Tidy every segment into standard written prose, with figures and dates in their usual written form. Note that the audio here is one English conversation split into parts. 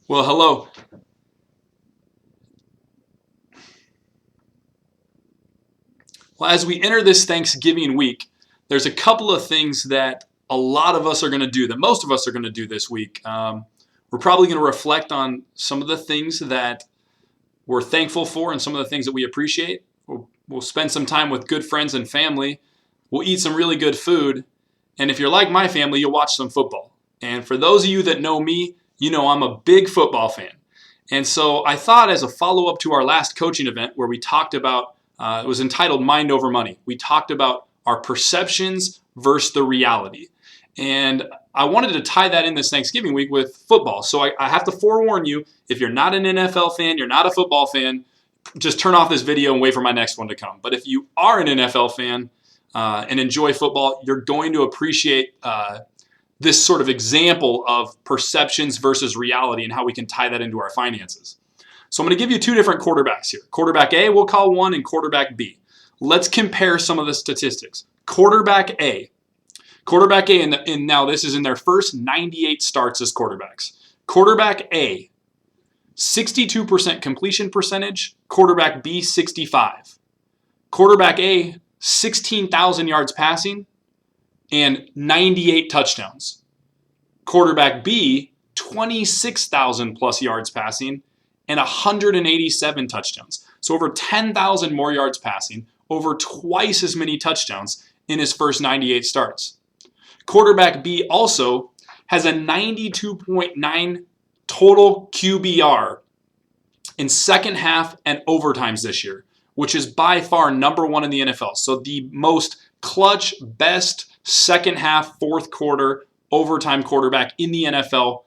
Well, hello. Well, as we enter this Thanksgiving week, there's a couple of things that a lot of us are going to do, that most of us are going to do this week. We're probably going to reflect on some of the things that we're thankful for and some of the things that we appreciate. We'll spend some time with good friends and family. We'll eat some really good food. And if you're like my family, you'll watch some football. And for those of you that know me, you know I'm a big football fan. And so I thought, as a follow-up to our last coaching event where we talked about, it was entitled Mind Over Money. We talked about our perceptions versus the reality. And I wanted to tie that in this Thanksgiving week with football. So I have to forewarn you, if you're not an NFL fan, you're not a football fan, just turn off this video and wait for my next one to come. But if you are an NFL fan and enjoy football, you're going to appreciate this sort of example of perceptions versus reality and how we can tie that into our finances. So I'm going to give you two different quarterbacks here. Quarterback A, we'll call one, and quarterback B. Let's compare some of the statistics. Quarterback A, and now this is in their first 98 starts as quarterbacks. Quarterback A, 62% completion percentage. Quarterback B, 65. Quarterback A, 16,000 yards passing and 98 touchdowns. Quarterback B, 26,000 plus yards passing and 187 touchdowns. So over 10,000 more yards passing, over twice as many touchdowns in his first 98 starts. Quarterback B also has a 92.9 total QBR in second half and overtimes this year, which is by far number one in the NFL. So the most clutch, best second half, fourth quarter, overtime quarterback in the NFL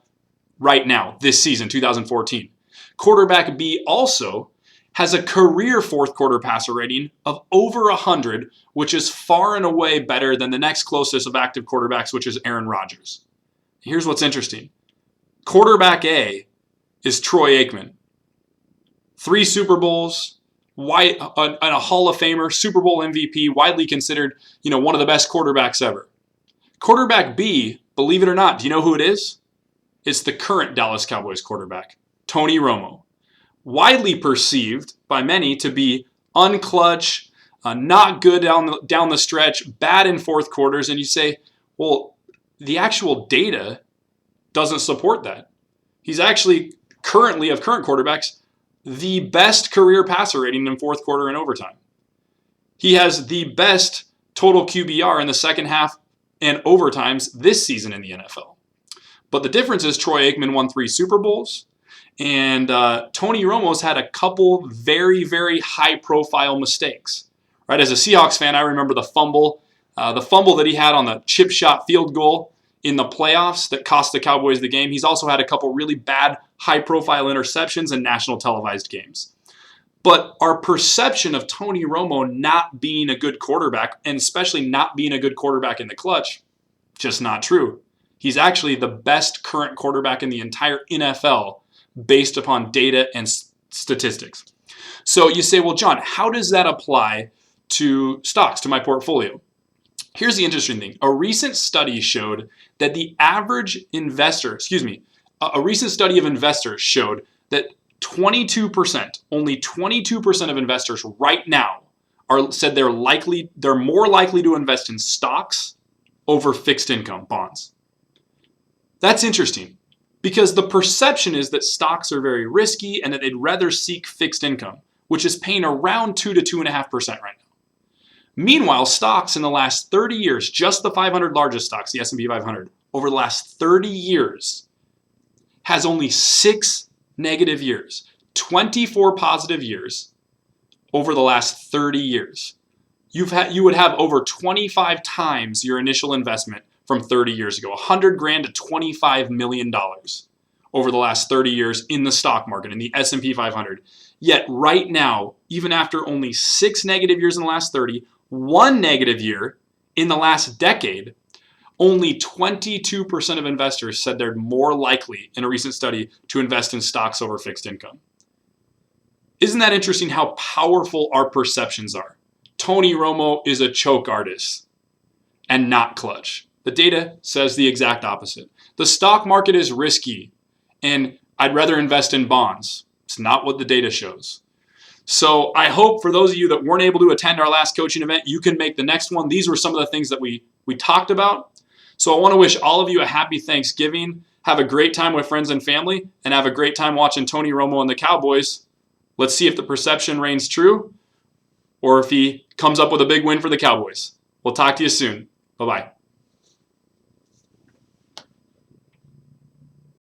right now, this season, 2014. Quarterback B also has a career fourth quarter passer rating of over 100, which is far and away better than the next closest of active quarterbacks, which is Aaron Rodgers. Here's what's interesting. Quarterback A is Troy Aikman. 3 Super Bowls, a Hall of Famer, Super Bowl MVP, widely considered, one of the best quarterbacks ever. Quarterback B, believe it or not, do you know who it is? It's the current Dallas Cowboys quarterback, Tony Romo. Widely perceived by many to be unclutch, not good down the stretch, bad in fourth quarters, and you say, well, the actual data doesn't support that. He's actually currently, of current quarterbacks, the best career passer rating in fourth quarter and overtime. He has the best total QBR in the second half and overtimes this season in the NFL. But the difference is Troy Aikman won 3 Super Bowls, and Tony Romo's had a couple very, very high-profile mistakes. Right? As a Seahawks fan, I remember the fumble that he had on the chip shot field goal in the playoffs that cost the Cowboys the game. He's also had a couple really bad high-profile interceptions in national televised games. But our perception of Tony Romo not being a good quarterback, and especially not being a good quarterback in the clutch, just not true. He's actually the best current quarterback in the entire NFL based upon data and statistics. So you say, well, John, how does that apply to stocks, to my portfolio? Here's the interesting thing. A recent study showed that the average investor, a recent study of investors showed that 22%, only 22% of investors right now said they're more likely to invest in stocks over fixed income bonds. That's interesting because the perception is that stocks are very risky and that they'd rather seek fixed income, which is paying around 2 to 2.5% right now. Meanwhile, stocks in the last 30 years, just the 500 largest stocks, the S&P 500, over the last 30 years, has only 6 negative years, 24 positive years over the last 30 years. You would have over 25 times your initial investment from 30 years ago, $100,000 to $25 million over the last 30 years in the stock market, in the S&P 500. Yet right now, even after only 6 negative years in the last 30, 1 negative year in the last decade, only 22% of investors said they're more likely in a recent study to invest in stocks over fixed income. Isn't that interesting how powerful our perceptions are? Tony Romo is a choke artist and not clutch. The data says the exact opposite. The stock market is risky, and I'd rather invest in bonds. It's not what the data shows. So I hope for those of you that weren't able to attend our last coaching event, you can make the next one. These were some of the things that we talked about. So I want to wish all of you a happy Thanksgiving. Have a great time with friends and family, and have a great time watching Tony Romo and the Cowboys. Let's see if the perception reigns true or if he comes up with a big win for the Cowboys. We'll talk to you soon. Bye-bye.